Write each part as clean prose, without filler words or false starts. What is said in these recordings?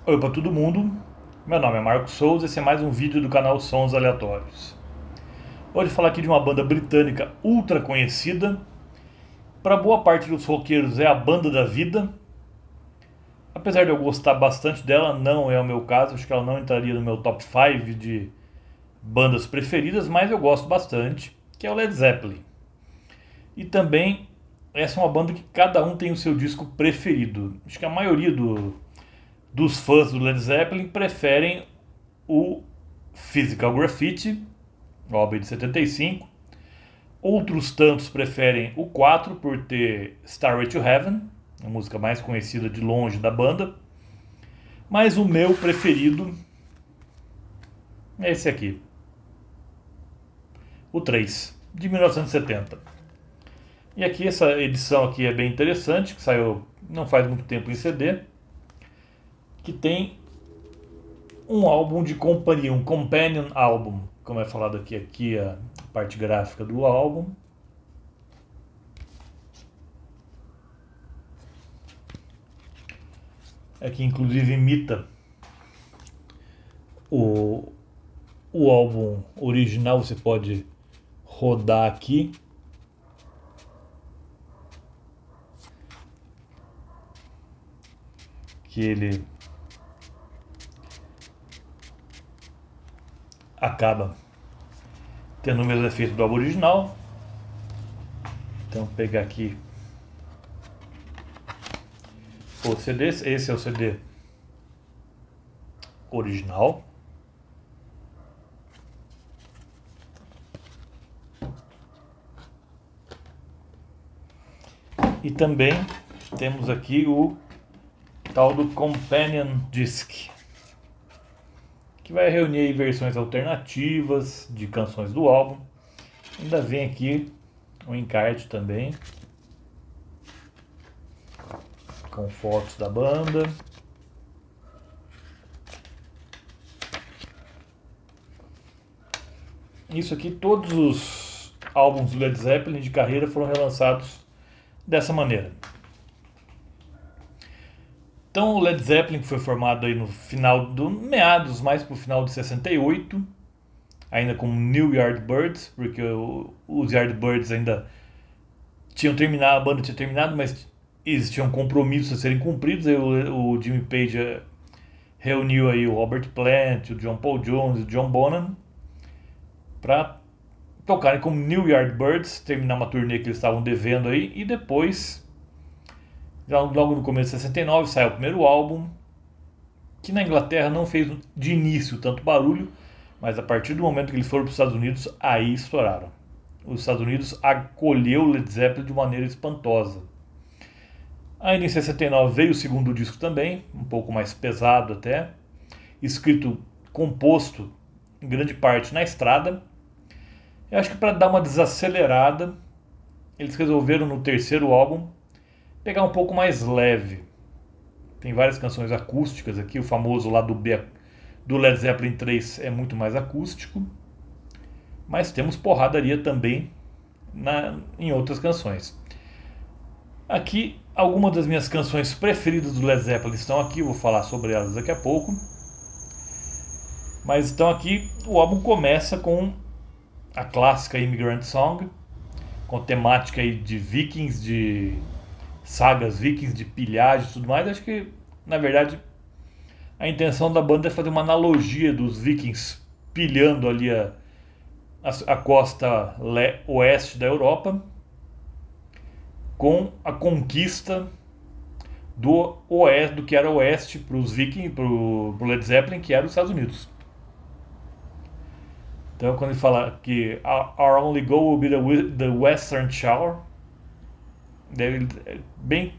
Oi para todo mundo, meu nome é Marcos Souza e esse é mais um vídeo do canal Sons Aleatórios. Hoje vou falar aqui de uma banda britânica ultra conhecida, para boa parte dos roqueiros é a banda da vida. Apesar de eu gostar bastante dela, não é o meu caso, acho que ela não entraria no meu top 5 de bandas preferidas, mas eu gosto bastante, que é o Led Zeppelin. E também essa é uma banda que cada um tem o seu disco preferido. Acho que a maioria dos fãs do Led Zeppelin preferem o Physical Graffiti, o álbum de 75. Outros tantos preferem o 4 por ter Starway to Heaven, a música mais conhecida de longe da banda. Mas o meu preferido é esse aqui, o 3, de 1970. E aqui essa edição aqui é bem interessante, que saiu não faz muito tempo em CD, que tem um álbum de companhia, um companion album, como é falado aqui a parte gráfica do álbum. É que inclusive imita o, o álbum original, você pode rodar aqui. Que ele acaba tendo o mesmo efeito do álbum original. Então vou pegar aqui o CD, esse é o CD original. E também temos aqui o tal do Companion Disc, que vai reunir versões alternativas de canções do álbum. Ainda vem aqui um encarte também, com fotos da banda. Isso aqui, todos os álbuns do Led Zeppelin de carreira foram relançados dessa maneira. Então o Led Zeppelin foi formado aí no final do meados, mais pro final de 68, ainda com New Yardbirds, porque os Yardbirds ainda tinham terminado, a banda tinha terminado, mas existiam compromissos a serem cumpridos. Aí o Jimmy Page reuniu aí o Robert Plant, o John Paul Jones e o John Bonham para tocarem como New Yardbirds, terminar uma turnê que eles estavam devendo aí, e depois, logo no começo de 69, saiu o primeiro álbum, que na Inglaterra não fez de início tanto barulho, mas a partir do momento que eles foram para os Estados Unidos, aí estouraram. Os Estados Unidos acolheu o Led Zeppelin de maneira espantosa. Ainda em 69 veio o segundo disco também, um pouco mais pesado até, escrito, composto em grande parte na estrada. Eu acho que para dar uma desacelerada, eles resolveram no terceiro álbum pegar um pouco mais leve. Tem várias canções acústicas aqui, o famoso lado B do Led Zeppelin 3 é muito mais acústico, mas temos porradaria também em outras canções. Aqui, algumas das minhas canções preferidas do Led Zeppelin estão aqui, eu vou falar sobre elas daqui a pouco. Mas então aqui o álbum começa com a clássica Immigrant Song, com temática aí de vikings, de sagas vikings, de pilhagem e tudo mais. Acho que, na verdade, a intenção da banda é fazer uma analogia dos vikings pilhando ali a costa oeste da Europa com a conquista do oeste, do que era oeste para os vikings, para o Led Zeppelin, que era os Estados Unidos. Então, quando ele fala que our only goal will be the Western Shore, é bem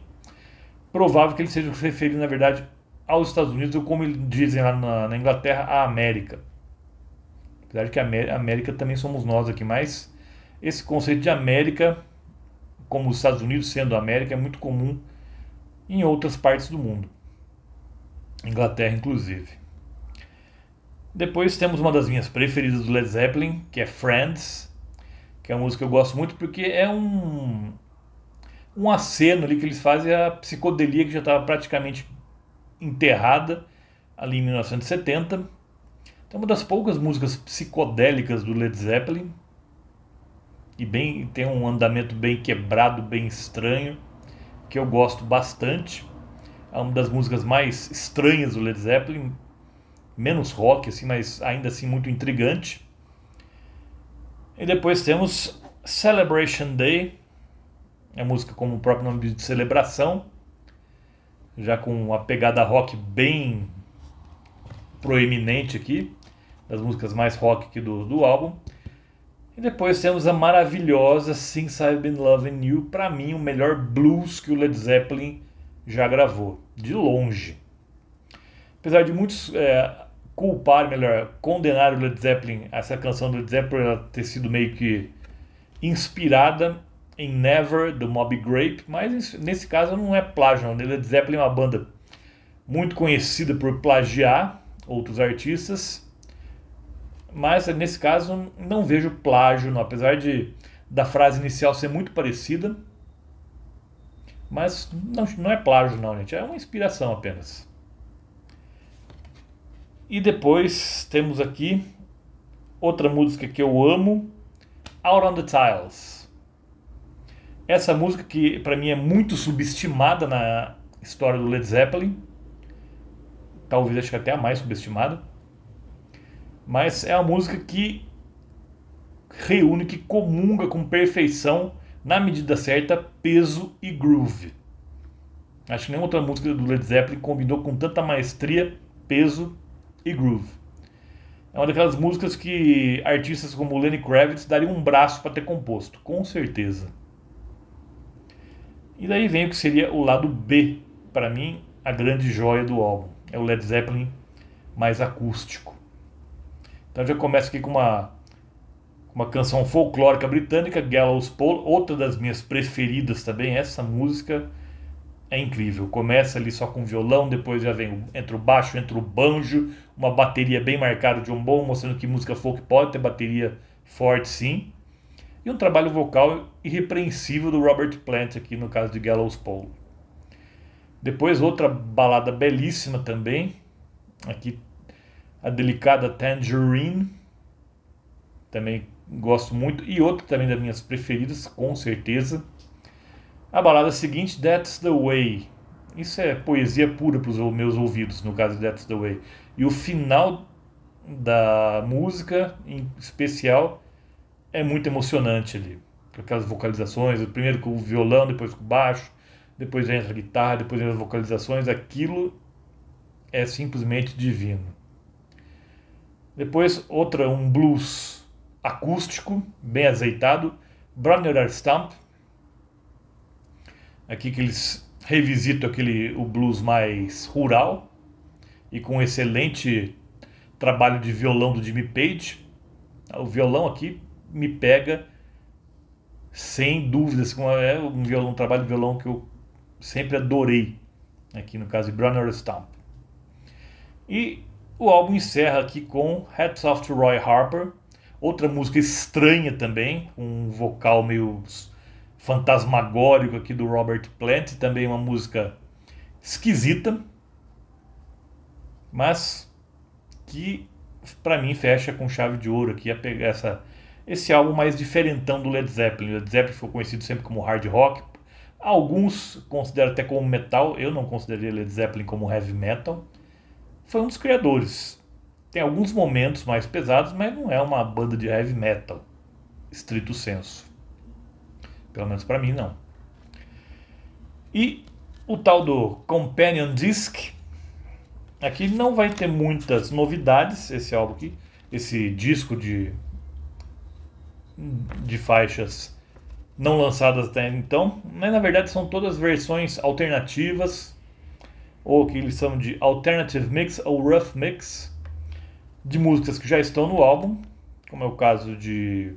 provável que ele seja se referindo, na verdade, aos Estados Unidos, ou como eles dizem lá na Inglaterra, a América. Apesar de que a América também somos nós aqui, mas esse conceito de América, como os Estados Unidos sendo a América, é muito comum em outras partes do mundo. Inglaterra, inclusive. Depois temos uma das minhas preferidas do Led Zeppelin, que é Friends, que é uma música que eu gosto muito porque é um aceno ali que eles fazem à psicodelia que já estava praticamente enterrada, ali em 1970. É uma das poucas músicas psicodélicas do Led Zeppelin. E tem um andamento bem quebrado, bem estranho, que eu gosto bastante. É uma das músicas mais estranhas do Led Zeppelin, menos rock, assim, mas ainda assim muito intrigante. E depois temos Celebration Day, a música como o próprio nome diz, de celebração, já com uma pegada rock bem proeminente aqui, das músicas mais rock aqui do álbum. E depois temos a maravilhosa Since I've Been Loving You, para mim o melhor blues que o Led Zeppelin já gravou, de longe. Apesar de muitos condenar o Led Zeppelin, essa canção do Led Zeppelin, por ela ter sido meio que inspirada em Never, do Moby Grape, mas nesse caso não é plágio, não. Led Zeppelin é uma banda muito conhecida por plagiar outros artistas, mas nesse caso não vejo plágio, não. Apesar da frase inicial ser muito parecida, mas não é plágio não, gente, é uma inspiração apenas. E depois temos aqui outra música que eu amo, Out on the Tiles. Essa música que para mim é muito subestimada na história do Led Zeppelin, talvez acho que até a mais subestimada, mas é uma música que reúne, que comunga com perfeição, na medida certa, peso e groove. Acho que nenhuma outra música do Led Zeppelin combinou com tanta maestria, peso e groove. É uma daquelas músicas que artistas como Lenny Kravitz dariam um braço para ter composto, com certeza. E daí vem o que seria o lado B, para mim, a grande joia do álbum. É o Led Zeppelin mais acústico. Então já começa aqui com uma canção folclórica britânica, Gallows Pole, outra das minhas preferidas também. Essa música é incrível. Começa ali só com violão, depois já entra o baixo, entra o banjo, uma bateria bem marcada de um bom, mostrando que música folk pode ter bateria forte sim. E um trabalho vocal irrepreensível do Robert Plant aqui no caso de Gallows Pole. Depois outra balada belíssima também, aqui a delicada Tangerine, também gosto muito, e outra também das minhas preferidas, com certeza, a balada seguinte, That's the Way. Isso é poesia pura para os meus ouvidos, no caso de That's the Way. E o final da música, em especial, é muito emocionante ali. Com aquelas vocalizações, primeiro com o violão, depois com o baixo, depois entra a guitarra, depois entra as vocalizações. Aquilo é simplesmente divino. Depois um blues acústico, bem azeitado, Brunner Stamp. Aqui que eles revisitam o blues mais rural e com um excelente trabalho de violão do Jimmy Page. O violão aqui me pega sem dúvidas, é um trabalho de violão que eu sempre adorei, aqui no caso de Brunner Stamp. E o álbum encerra aqui com Hats Off to Roy Harper, outra música estranha também, um vocal meio fantasmagórico aqui do Robert Plant, também uma música esquisita, mas que para mim fecha com chave de ouro aqui a pegar esse álbum mais diferentão do Led Zeppelin. O Led Zeppelin foi conhecido sempre como hard rock, alguns consideram até como metal, eu não consideraria Led Zeppelin como heavy metal. Foi um dos criadores. Tem alguns momentos mais pesados, mas não é uma banda de heavy metal, estrito senso. Pelo menos para mim, não. E o tal do Companion Disc, aqui não vai ter muitas novidades, esse álbum aqui, esse disco de faixas não lançadas até então, mas na verdade são todas versões alternativas, ou que eles chamam de Alternative Mix ou Rough Mix, de músicas que já estão no álbum, como é o caso de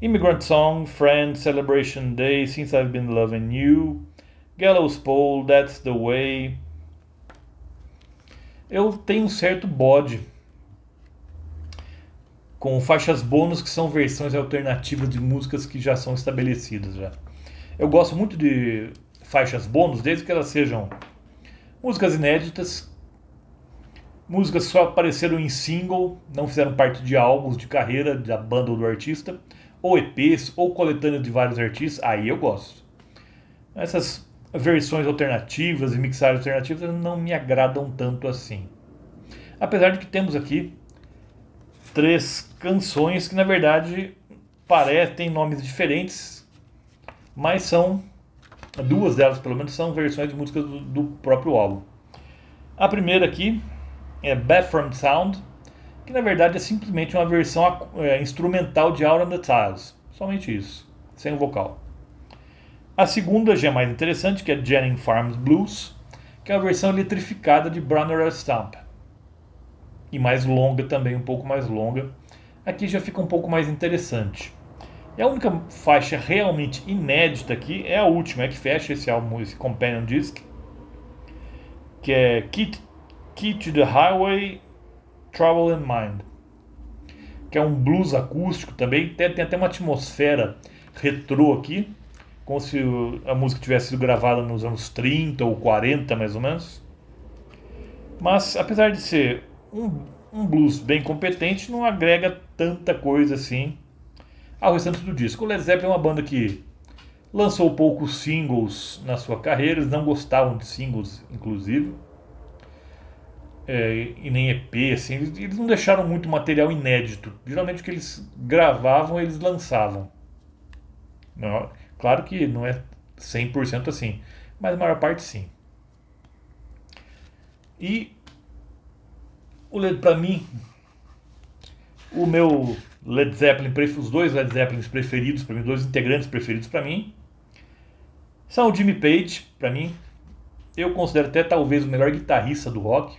Immigrant Song, Friends, Celebration Day, Since I've Been Loving You, Gallows Pole, That's the Way. Eu tenho um certo bode com faixas bônus que são versões alternativas de músicas que já são estabelecidas já. Eu gosto muito de faixas bônus, desde que elas sejam músicas inéditas, Músicas que só apareceram em single, não fizeram parte de álbuns de carreira da banda ou do artista, ou EPs, ou coletâneas de vários artistas, aí eu gosto. Essas versões alternativas e mixagens alternativas não me agradam tanto assim. Apesar de que temos aqui 3 canções que na verdade têm nomes diferentes, mas são, 2 delas pelo menos, são versões de músicas do próprio álbum. A primeira aqui é Bathroom Sound, que na verdade é simplesmente uma versão instrumental de Out on the Tiles, somente isso, sem o vocal. A segunda já é mais interessante, que é Jennings Farms Blues, que é a versão eletrificada de Brunner Stamp. E mais longa também, um pouco mais longa. Aqui já fica um pouco mais interessante. E a única faixa realmente inédita aqui é a última, que fecha esse álbum, esse Companion Disc, que é Key to the Highway, Trouble in Mind, que é um blues acústico também, tem até uma atmosfera retrô aqui, como se a música tivesse sido gravada nos anos 30 ou 40 mais ou menos. Mas apesar de ser um blues bem competente, não agrega tanta coisa assim ao restante do disco. O Led Zeppelin é uma banda que lançou poucos singles na sua carreira, eles não gostavam de singles, inclusive, e nem EP, assim, eles não deixaram muito material inédito. Geralmente o que eles gravavam, eles lançavam. Não, claro que não é 100% assim, mas a maior parte sim. E para mim, o meu Led Zeppelin, os 2 Led Zeppelins preferidos para mim, 2 integrantes preferidos para mim, são o Jimmy Page. Para mim, eu considero até talvez o melhor guitarrista do rock,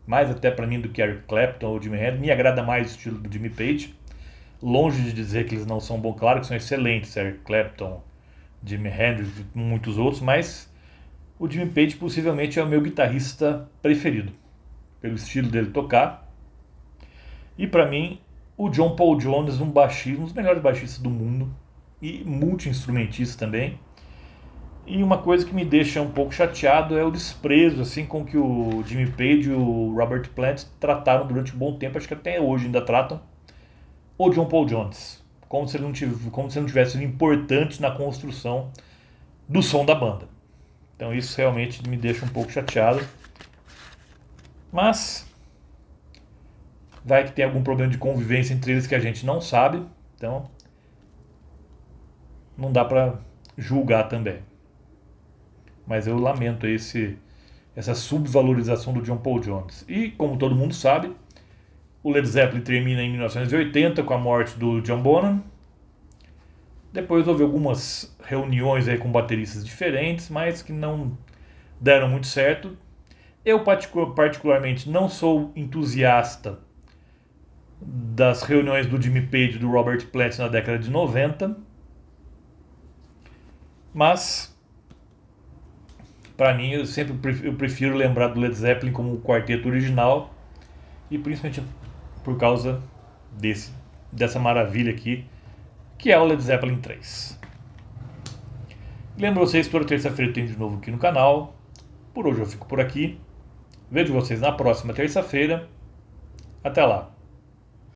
mais até para mim do que Eric Clapton ou Jimi Hendrix. Me agrada mais o estilo do Jimmy Page, longe de dizer que eles não são bons, claro que são excelentes, Eric Clapton, Jimi Hendrix e muitos outros, mas o Jimmy Page possivelmente é o meu guitarrista preferido, pelo estilo dele tocar. E para mim, o John Paul Jones, um dos melhores baixistas do mundo e multi-instrumentista também. E uma coisa que me deixa um pouco chateado é o desprezo assim com que o Jimmy Page e o Robert Plant trataram durante um bom tempo, acho que até hoje ainda tratam, o John Paul Jones, como se ele não tivesse sido importante na construção do som da banda. Então isso realmente me deixa um pouco chateado. Mas vai que tem algum problema de convivência entre eles que a gente não sabe, então não dá para julgar também. Mas eu lamento essa subvalorização do John Paul Jones. E, como todo mundo sabe, o Led Zeppelin termina em 1980 com a morte do John Bonham. Depois houve algumas reuniões aí com bateristas diferentes, mas que não deram muito certo. Eu particularmente não sou entusiasta das reuniões do Jimmy Page e do Robert Plant na década de 90, mas para mim eu prefiro lembrar do Led Zeppelin como o quarteto original, e principalmente por causa dessa maravilha aqui, que é o Led Zeppelin 3. Lembro vocês que toda terça-feira tem de novo aqui no canal. Por hoje eu fico por aqui. Vejo vocês na próxima terça-feira. Até lá.